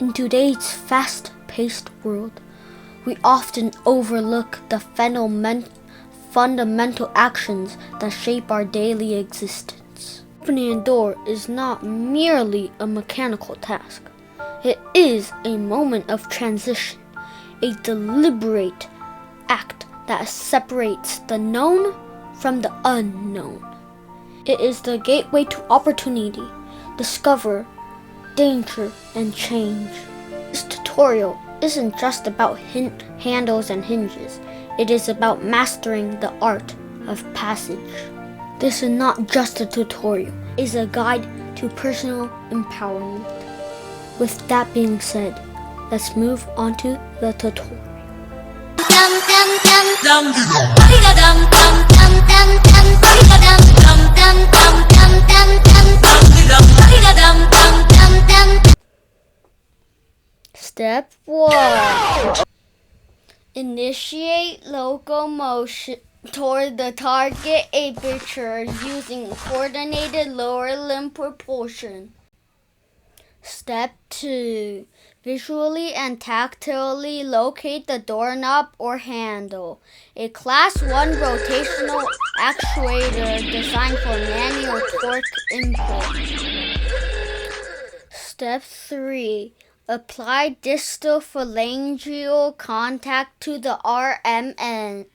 In today's fast-paced world, we often overlook the fundamental actions that shape our daily existence. Opening a door is not merely a mechanical task. It is a moment of transition, a deliberate act that separates the known from the unknown. It is the gateway to opportunity, discover, danger, and change. This tutorial isn't just about handles and hinges. It is about mastering the art of passage. This is not just a tutorial. It is a guide to personal empowerment. With that being said, let's move on to the tutorial. Step 1. Initiate locomotion toward the target aperture using coordinated lower limb propulsion. Step 2. Visually and tactilely locate the doorknob or handle, a Class 1 rotational actuator designed for manual torque input. Step 3. Apply distal phalangeal contact to the RMN,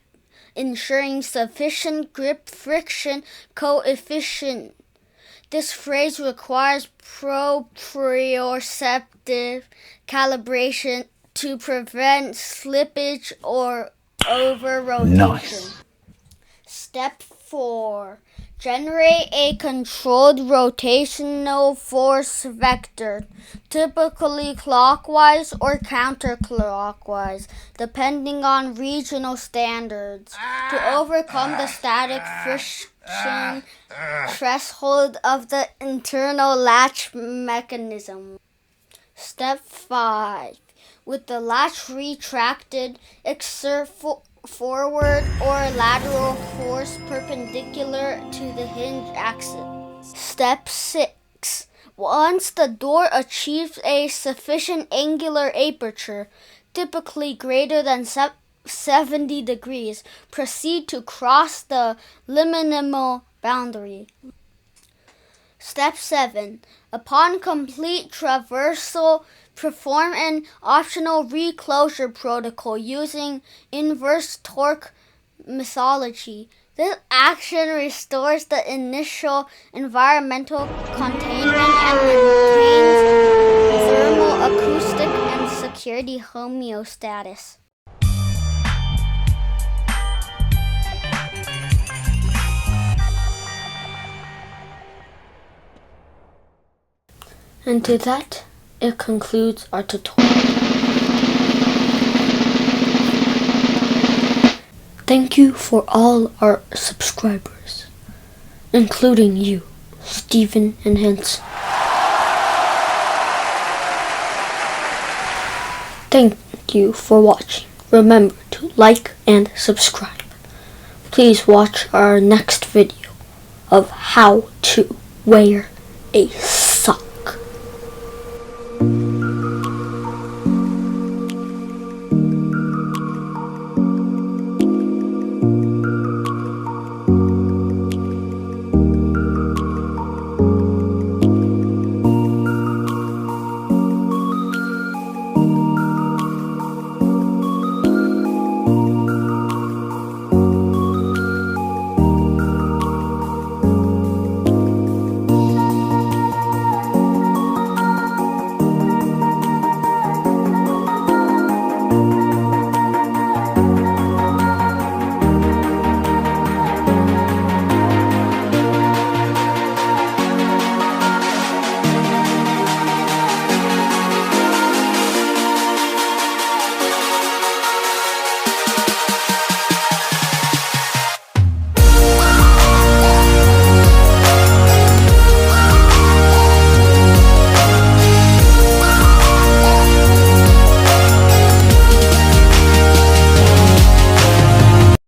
ensuring sufficient grip friction coefficient. This phrase requires proprioceptive calibration to prevent slippage or over-rotation. Nice. Step 4. Generate a controlled rotational force vector, typically clockwise or counterclockwise, depending on regional standards, to overcome the static friction threshold of the internal latch mechanism. Step 5. With the latch retracted, exert forward or lateral force perpendicular to the hinge axis. Step 6. Once the door achieves a sufficient angular aperture, typically greater than 70 degrees, proceed to cross the liminal boundary. Step 7. Upon complete traversal, perform an optional reclosure protocol using inverse torque methodology. This action restores the initial environmental containment and maintains thermal, acoustic, and security homeostasis. And to that, it concludes our tutorial. Thank you for all our subscribers, including you, Stephen and Hans. Thank you for watching. Remember to like and subscribe. Please watch our next video of how to wear a